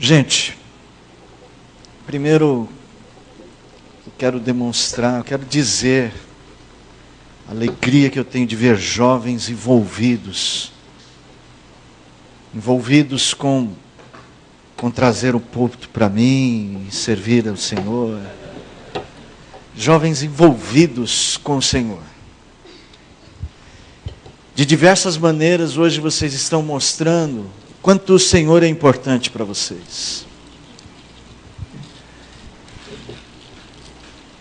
Gente, primeiro eu quero dizer a alegria que eu tenho de ver jovens envolvidos com trazer o púlpito para mim e servir ao Senhor. Jovens envolvidos com o Senhor. De diversas maneiras hoje vocês estão mostrando quanto o Senhor é importante para vocês.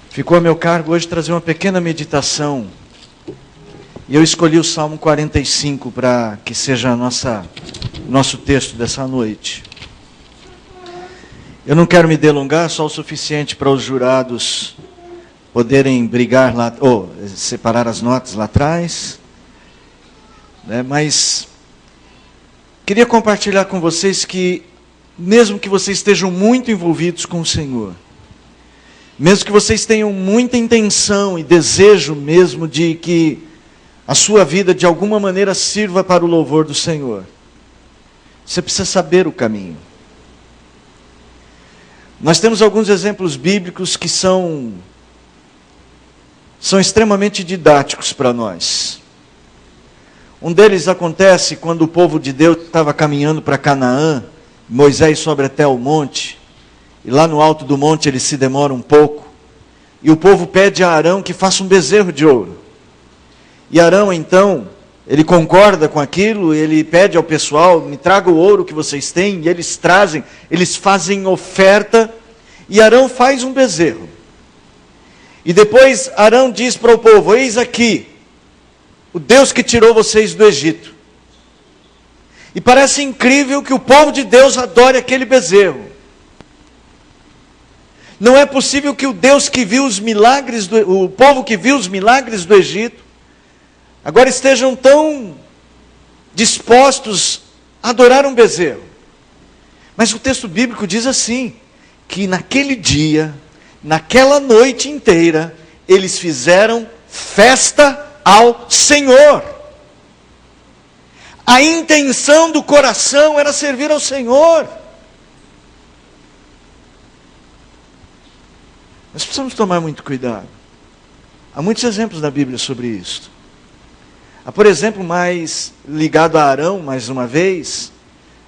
Ficou a meu cargo hoje trazer uma pequena meditação. E eu escolhi o Salmo 45 para que seja nosso texto dessa noite. Eu não quero me delongar, só o suficiente para os jurados poderem brigar lá, ou separar as notas lá atrás. Mas queria compartilhar com vocês que, mesmo que vocês estejam muito envolvidos com o Senhor, mesmo que vocês tenham muita intenção e desejo mesmo de que a sua vida de alguma maneira sirva para o louvor do Senhor, você precisa saber o caminho. Nós temos alguns exemplos bíblicos que são extremamente didáticos para nós. Um deles acontece quando o povo de Deus estava caminhando para Canaã, Moisés sobe até o monte, e lá no alto do monte ele se demora um pouco, e o povo pede a Arão que faça um bezerro de ouro. E Arão então, ele concorda com aquilo, ele pede ao pessoal, me traga o ouro que vocês têm, e eles trazem, eles fazem oferta, e Arão faz um bezerro. E depois Arão diz para o povo, eis aqui, o Deus que tirou vocês do Egito. E parece incrível que o povo de Deus adore aquele bezerro. Não é possível que o Deus que viu os milagres, o povo que viu os milagres do Egito, agora estejam tão dispostos a adorar um bezerro. Mas o texto bíblico diz assim, que naquele dia, naquela noite inteira, eles fizeram festa ao Senhor. A intenção do coração era servir ao Senhor. Nós precisamos tomar muito cuidado. Há muitos exemplos na Bíblia sobre isso. Há, por exemplo, mais ligado a Arão, mais uma vez.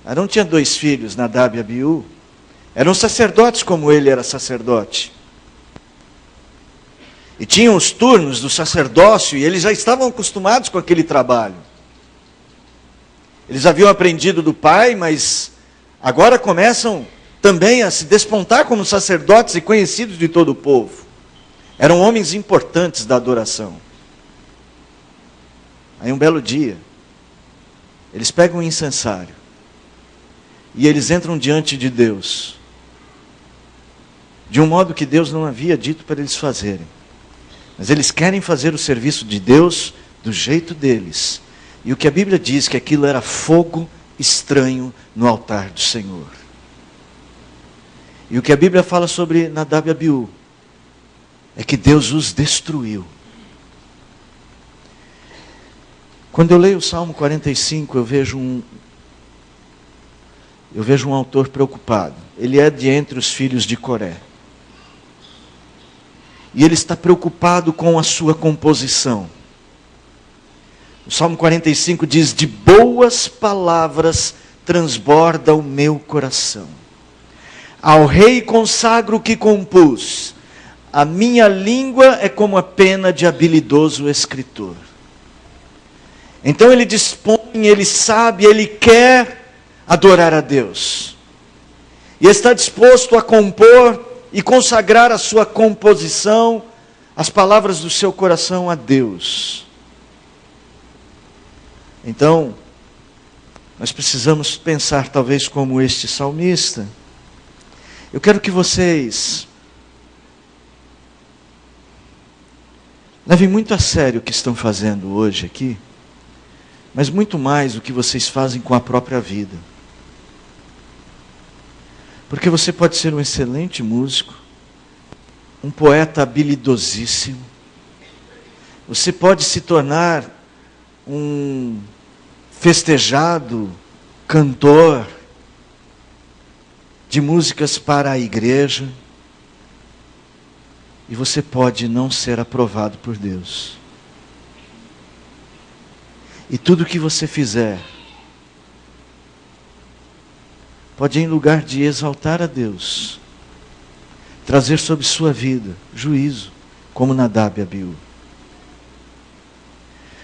Arão tinha 2 filhos, Nadab e Abiú. Eram sacerdotes como ele era sacerdote. E tinham os turnos do sacerdócio, e eles já estavam acostumados com aquele trabalho. Eles haviam aprendido do pai, mas agora começam também a se despontar como sacerdotes e conhecidos de todo o povo. Eram homens importantes da adoração. Aí um belo dia, eles pegam um incensário, e eles entram diante de Deus, de um modo que Deus não havia dito para eles fazerem. Mas eles querem fazer o serviço de Deus do jeito deles. E o que a Bíblia diz que aquilo era fogo estranho no altar do Senhor. E o que a Bíblia fala sobre Nadab e Abiú é que Deus os destruiu. Quando eu leio o Salmo 45, eu vejo um autor preocupado. Ele é de entre os filhos de Coré. E ele está preocupado com a sua composição. O Salmo 45 diz, de boas palavras transborda o meu coração. Ao rei consagro o que compus. A minha língua é como a pena de habilidoso escritor. Então ele dispõe, ele sabe, ele quer adorar a Deus. E está disposto a compor e consagrar a sua composição, as palavras do seu coração a Deus. Então, nós precisamos pensar talvez como este salmista. Eu quero que vocês levem muito a sério o que estão fazendo hoje aqui, mas muito mais o que vocês fazem com a própria vida. Porque você pode ser um excelente músico, um poeta habilidosíssimo, você pode se tornar um festejado cantor, de músicas para a igreja, e você pode não ser aprovado por Deus. E tudo que você fizer, pode, em lugar de exaltar a Deus, trazer sobre sua vida juízo, como Nadab e Abiú.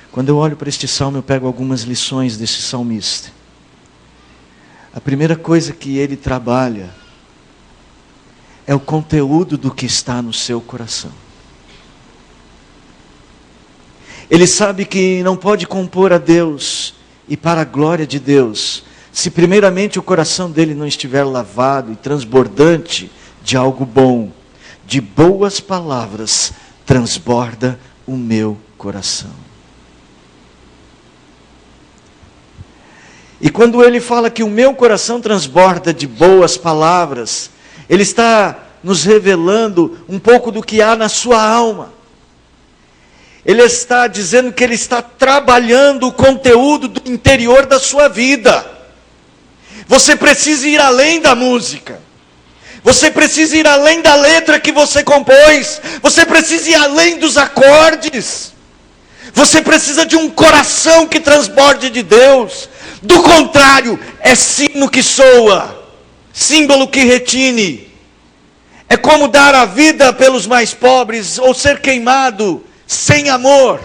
Quando eu olho para este salmo, eu pego algumas lições desse salmista. A primeira coisa que ele trabalha é o conteúdo do que está no seu coração. Ele sabe que não pode compor a Deus e para a glória de Deus, se primeiramente o coração dele não estiver lavado e transbordante de algo bom. De boas palavras transborda o meu coração. E quando ele fala que o meu coração transborda de boas palavras, ele está nos revelando um pouco do que há na sua alma. Ele está dizendo que ele está trabalhando o conteúdo do interior da sua vida. Você precisa ir além da música. Você precisa ir além da letra que você compôs. Você precisa ir além dos acordes. Você precisa de um coração que transborde de Deus. Do contrário, é sino que soa, símbolo que retine. É como dar a vida pelos mais pobres ou ser queimado sem amor.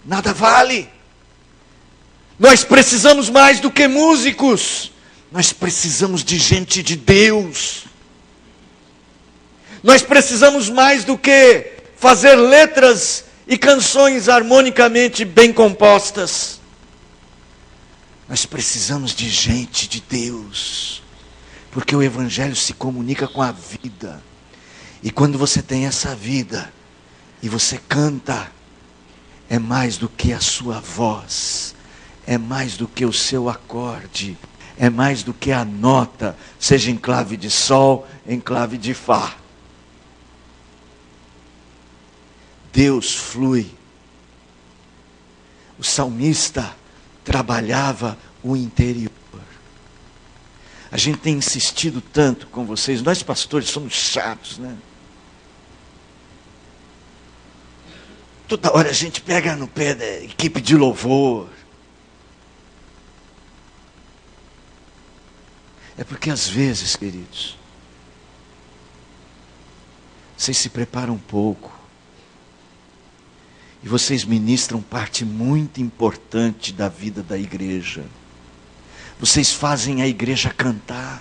Nada vale. Nós precisamos mais do que músicos. Nós precisamos de gente de Deus. Nós precisamos mais do que fazer letras e canções harmonicamente bem compostas. Nós precisamos de gente de Deus. Porque o Evangelho se comunica com a vida. E quando você tem essa vida e você canta, é mais do que a sua voz, é mais do que o seu acorde, é mais do que a nota, seja em clave de sol, em clave de fá. Deus flui. O salmista trabalhava o interior. A gente tem insistido tanto com vocês, nós pastores somos chatos, né? Toda hora a gente pega no pé da equipe de louvor. É porque às vezes, queridos, vocês se preparam um pouco. E vocês ministram parte muito importante da vida da igreja. Vocês fazem a igreja cantar.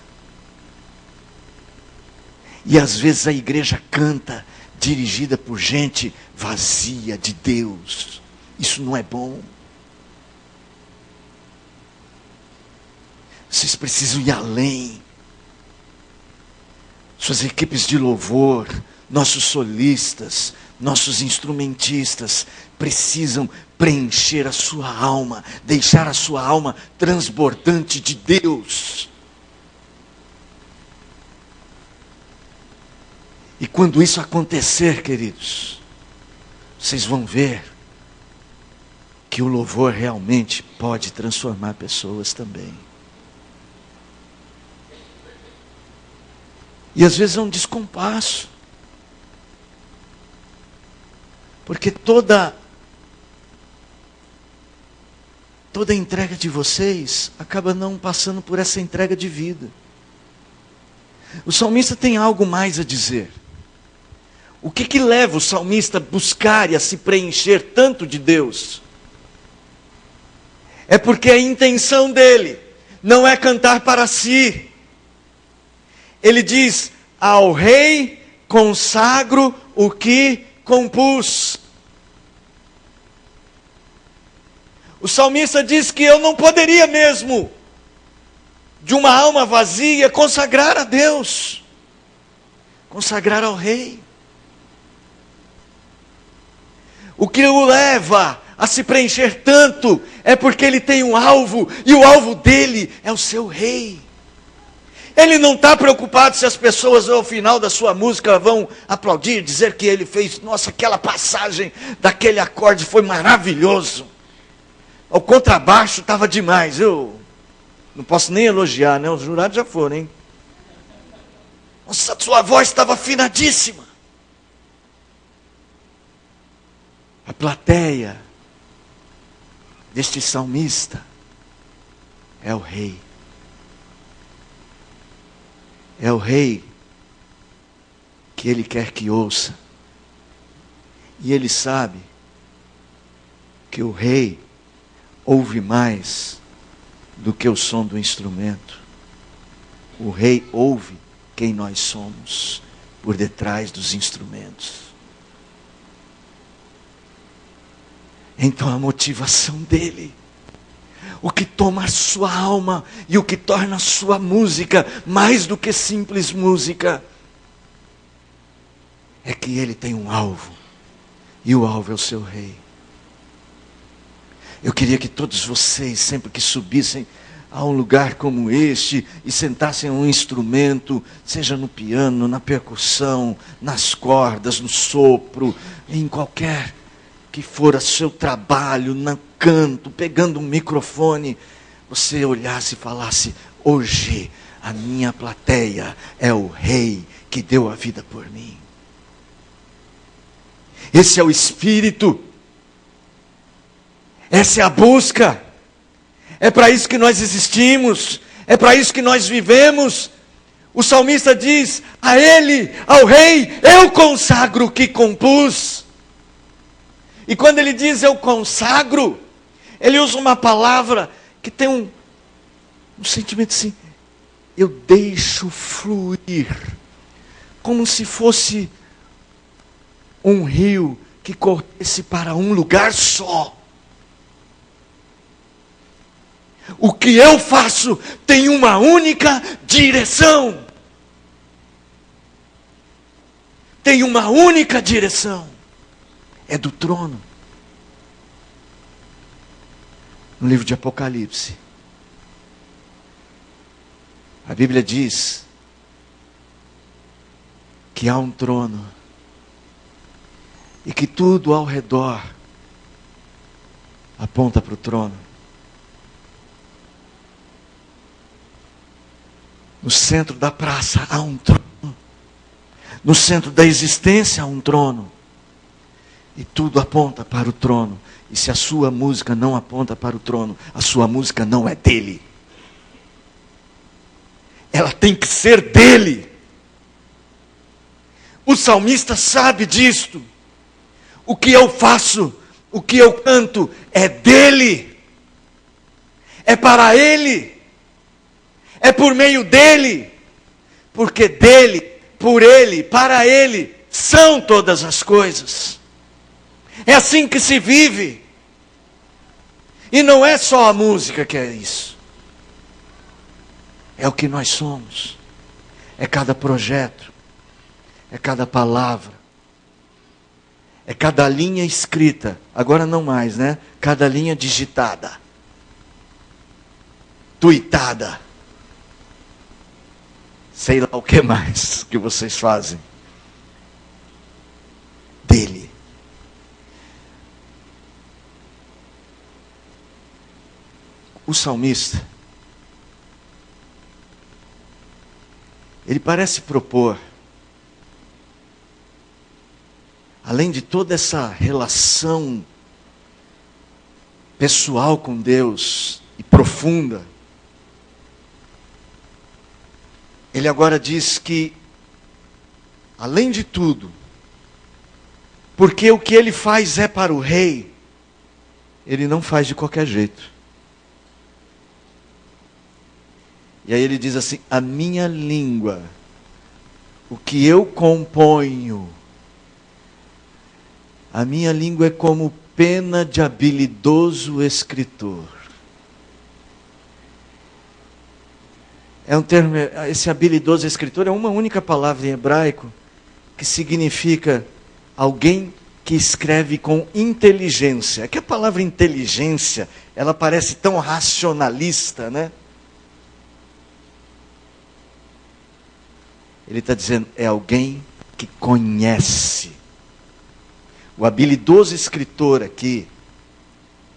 E às vezes a igreja canta dirigida por gente vazia de Deus. Isso não é bom. Vocês precisam ir além. Suas equipes de louvor, nossos solistas, nossos instrumentistas precisam preencher a sua alma, deixar a sua alma transbordante de Deus. E quando isso acontecer, queridos, vocês vão ver que o louvor realmente pode transformar pessoas também. E às vezes é um descompasso. Porque toda entrega de vocês acaba não passando por essa entrega de vida. O salmista tem algo mais a dizer. O que leva o salmista a buscar e a se preencher tanto de Deus? É porque a intenção dele não é cantar para si. Ele diz: ao rei consagro o que compus. O salmista diz que eu não poderia mesmo, de uma alma vazia, consagrar a Deus, consagrar ao rei. O que o leva a se preencher tanto é porque ele tem um alvo, e o alvo dele é o seu rei. Ele não está preocupado se as pessoas ao final da sua música vão aplaudir, dizer que ele fez, nossa, aquela passagem daquele acorde foi maravilhoso. O contrabaixo estava demais. Eu não posso nem elogiar, né? Os jurados já foram, hein? Nossa, sua voz estava afinadíssima. A plateia deste salmista é o rei. É o rei que ele quer que ouça. E ele sabe que o rei ouve mais do que o som do instrumento. O rei ouve quem nós somos por detrás dos instrumentos. Então a motivação dele, o que toma a sua alma e o que torna a sua música mais do que simples música, é que ele tem um alvo, e o alvo é o seu rei. Eu queria que todos vocês, sempre que subissem a um lugar como este e sentassem a um instrumento, seja no piano, na percussão, nas cordas, no sopro, em qualquer que for o seu trabalho, no canto, pegando um microfone, você olhasse e falasse: hoje a minha plateia é o rei que deu a vida por mim. Esse é o espírito. Essa é a busca. É para isso que nós existimos. É para isso que nós vivemos. O salmista diz: a ele, ao rei, eu consagro o que compus. E quando ele diz eu consagro, ele usa uma palavra que tem um sentimento assim: eu deixo fluir, como se fosse um rio que corresse para um lugar só. O que eu faço tem uma única direção. Tem uma única direção. É do trono. No livro de Apocalipse, a Bíblia diz que há um trono e que tudo ao redor aponta para o trono. No centro da praça há um trono. No centro da existência há um trono. E tudo aponta para o trono. E se a sua música não aponta para o trono, a sua música não é dele. Ela tem que ser dele. O salmista sabe disto. O que eu faço, o que eu canto é dele. É para ele. É por meio dele. Porque dele, por ele, para ele, são todas as coisas. É assim que se vive. E não é só a música que é isso. É o que nós somos. É cada projeto. É cada palavra. É cada linha escrita. Agora não mais, né? Cada linha digitada. Tuitada. Sei lá o que mais que vocês fazem. Dele. O salmista, ele parece propor, além de toda essa relação pessoal com Deus e profunda, ele agora diz que, além de tudo, porque o que ele faz é para o rei, ele não faz de qualquer jeito. E aí ele diz assim: a minha língua, o que eu componho, a minha língua é como pena de habilidoso escritor. É um termo, esse habilidoso escritor é uma única palavra em hebraico que significa alguém que escreve com inteligência. É que a palavra inteligência, ela parece tão racionalista, né? Ele está dizendo, é alguém que conhece. O habilidoso escritor aqui,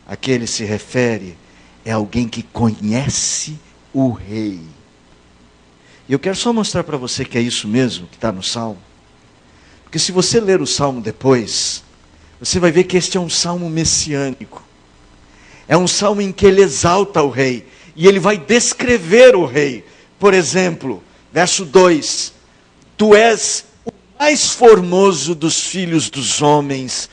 a que ele se refere, é alguém que conhece o rei. E eu quero só mostrar para você que é isso mesmo que está no Salmo. Porque se você ler o Salmo depois, você vai ver que este é um Salmo messiânico. É um Salmo em que ele exalta o rei. E ele vai descrever o rei. Por exemplo, verso 2. Tu és o mais formoso dos filhos dos homens.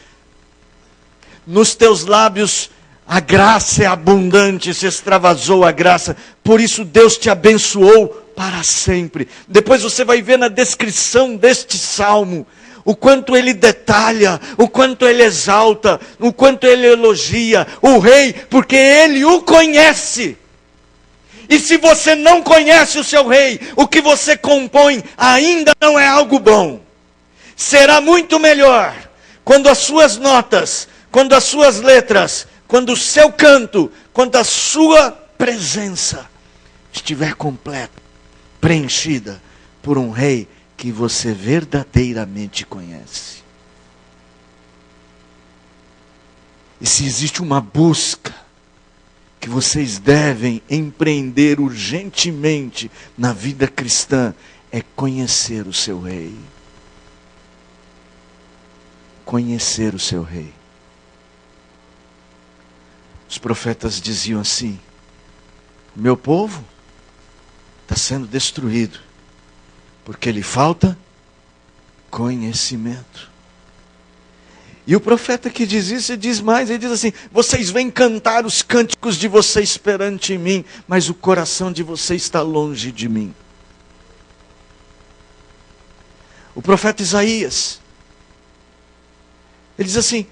Nos teus lábios a graça é abundante, se extravasou a graça. Por isso Deus te abençoou para sempre. Depois você vai ver na descrição deste salmo o quanto ele detalha, o quanto ele exalta, o quanto ele elogia o rei, porque ele o conhece. E se você não conhece o seu rei, o que você compõe ainda não é algo bom. Será muito melhor quando as suas notas, quando as suas letras, quando o seu canto, quando a sua presença estiver completa, preenchida por um rei que você verdadeiramente conhece. E se existe uma busca que vocês devem empreender urgentemente na vida cristã, é conhecer o seu rei. Conhecer o seu rei. Os profetas diziam assim: meu povo está sendo destruído, porque lhe falta conhecimento. E o profeta que diz isso, ele diz mais, ele diz assim: vocês vêm cantar os cânticos de vocês perante mim, mas o coração de vocês está longe de mim. O profeta Isaías, ele diz assim: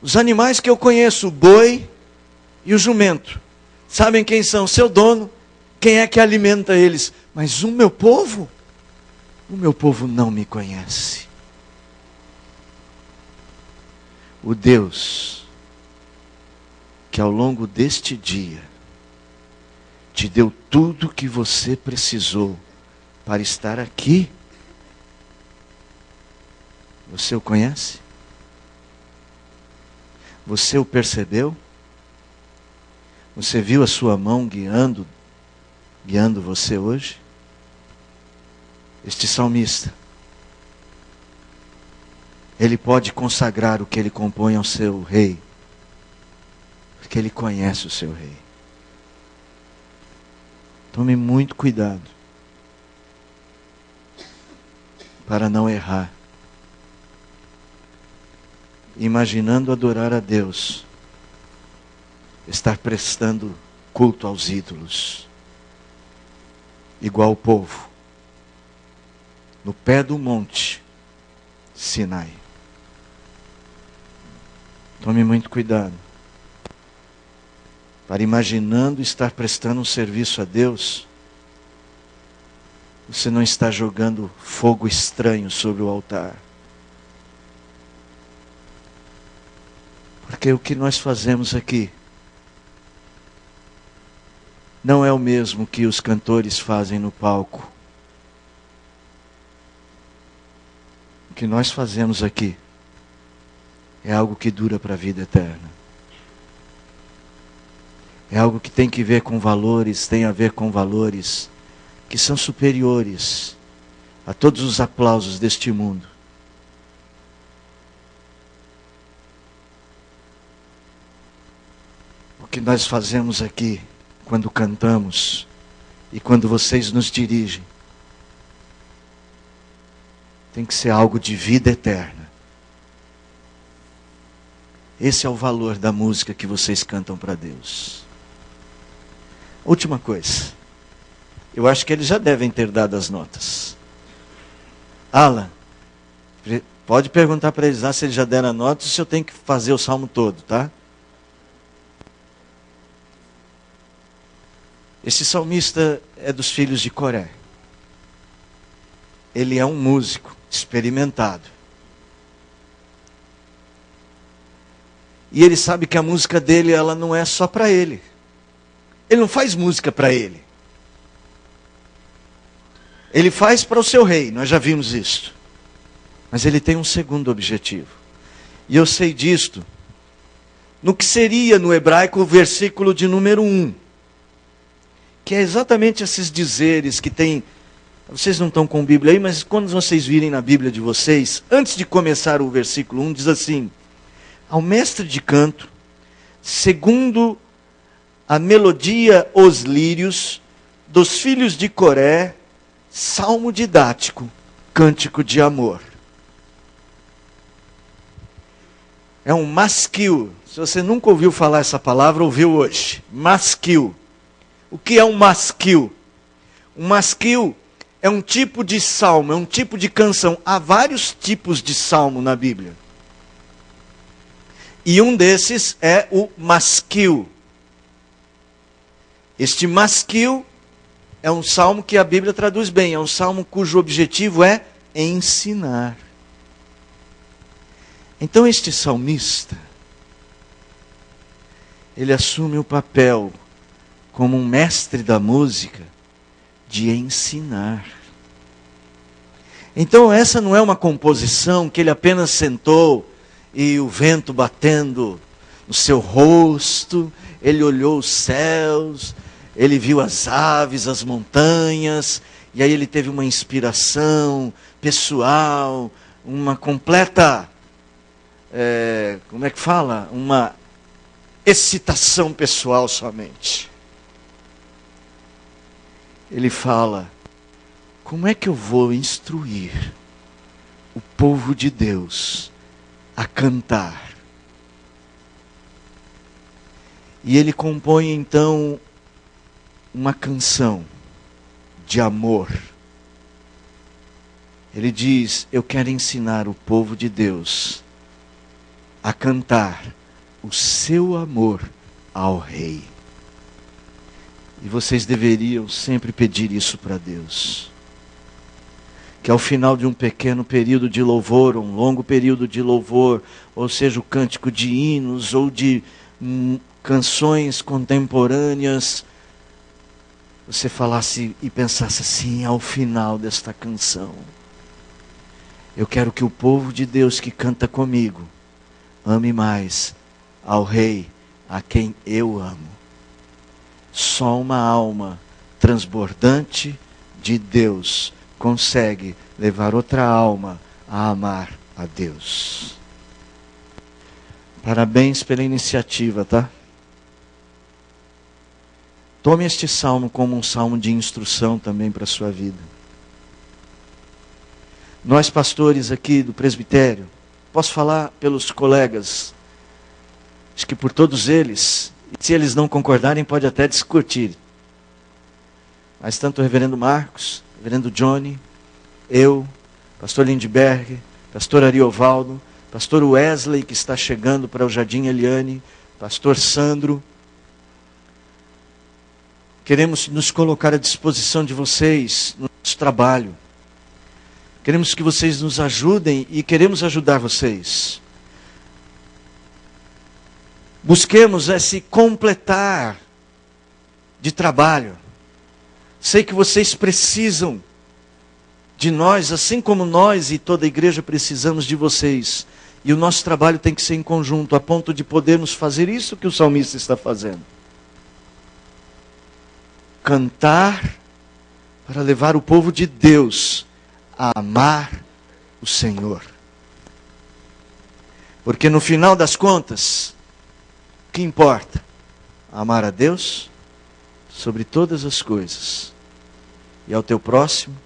os animais que eu conheço, o boi e o jumento, sabem quem são? Seu dono, quem é que alimenta eles? Mas o meu povo não me conhece. O Deus que ao longo deste dia te deu tudo o que você precisou para estar aqui, você o conhece? Você o percebeu? Você viu a sua mão guiando você hoje? Este salmista, ele pode consagrar o que ele compõe ao seu rei, porque ele conhece o seu rei. Tome muito cuidado para não errar, imaginando adorar a Deus, estar prestando culto aos ídolos, igual o povo, no pé do monte Sinai. Tome muito cuidado, para imaginando estar prestando um serviço a Deus, você não está jogando fogo estranho sobre o altar. Porque o que nós fazemos aqui não é o mesmo que os cantores fazem no palco. O que nós fazemos aqui é algo que dura para a vida eterna. É algo que tem que ver com valores, tem a ver com valores que são superiores a todos os aplausos deste mundo. O que nós fazemos aqui, quando cantamos e quando vocês nos dirigem, tem que ser algo de vida eterna. Esse é o valor da música que vocês cantam para Deus. Última coisa. Eu acho que eles já devem ter dado as notas. Alan, pode perguntar para eles lá se eles já deram a nota ou se eu tenho que fazer o salmo todo, tá? Esse salmista é dos filhos de Coré. Ele é um músico experimentado. E ele sabe que a música dele, ela não é só para ele. Ele não faz música para ele. Ele faz para o seu rei, nós já vimos isso. Mas ele tem um segundo objetivo. E eu sei disto no que seria no hebraico o versículo de número 1. Que é exatamente esses dizeres que tem Vocês não estão com Bíblia aí, mas quando vocês virem na Bíblia de vocês, antes de começar o versículo 1, diz assim: ao mestre de canto, segundo a melodia os lírios, dos filhos de Coré, salmo didático, cântico de amor. É um masquil. Se você nunca ouviu falar essa palavra, ouviu hoje. Masquil. O que é um masquil? Um masquil é um tipo de salmo, é um tipo de canção. Há vários tipos de salmo na Bíblia. E um desses é o masquil. Este masquil é um salmo que a Bíblia traduz bem. É um salmo cujo objetivo é ensinar. Então este salmista, ele assume o papel como um mestre da música de ensinar. Então essa não é uma composição que ele apenas sentou e o vento batendo no seu rosto, ele olhou os céus, ele viu as aves, as montanhas, e aí ele teve uma inspiração pessoal, uma completa, como é que fala? Uma excitação pessoal somente. Ele fala: como é que eu vou instruir o povo de Deus a cantar? E ele compõe então uma canção de amor. Ele diz: eu quero ensinar o povo de Deus a cantar o seu amor ao Rei. E vocês deveriam sempre pedir isso para Deus. Que ao final de um pequeno período de louvor, um longo período de louvor, ou seja, o cântico de hinos ou de canções contemporâneas, você falasse e pensasse assim: ao final desta canção, eu quero que o povo de Deus que canta comigo ame mais ao Rei a quem eu amo. Só uma alma transbordante de Deus consegue levar outra alma a amar a Deus. Parabéns pela iniciativa, tá? Tome este salmo como um salmo de instrução também para a sua vida. Nós pastores aqui do presbitério, posso falar pelos colegas, acho que por todos eles, e se eles não concordarem, pode até discutir. Mas tanto o reverendo Marcos, o reverendo Johnny, eu, pastor Lindbergh, pastor Ariovaldo, pastor Wesley, que está chegando para o Jardim Eliane, pastor Sandro, queremos nos colocar à disposição de vocês no nosso trabalho. Queremos que vocês nos ajudem e queremos ajudar vocês. Busquemos esse completar de trabalho. Sei que vocês precisam de nós, assim como nós e toda a igreja precisamos de vocês. E o nosso trabalho tem que ser em conjunto, a ponto de podermos fazer isso que o salmista está fazendo. Cantar para levar o povo de Deus a amar o Senhor. Porque no final das contas, o que importa? Amar a Deus sobre todas as coisas. E ao teu próximo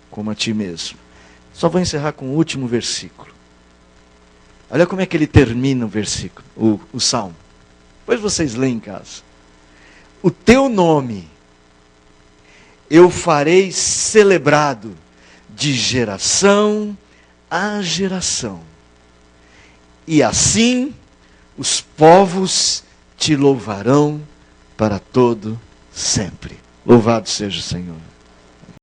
como a ti mesmo. Só vou encerrar com o último versículo. Olha como é que ele termina o versículo, o salmo. Depois vocês leem em casa. O teu nome eu farei celebrado de geração a geração. E assim os povos te louvarão para todo sempre. Louvado seja o Senhor.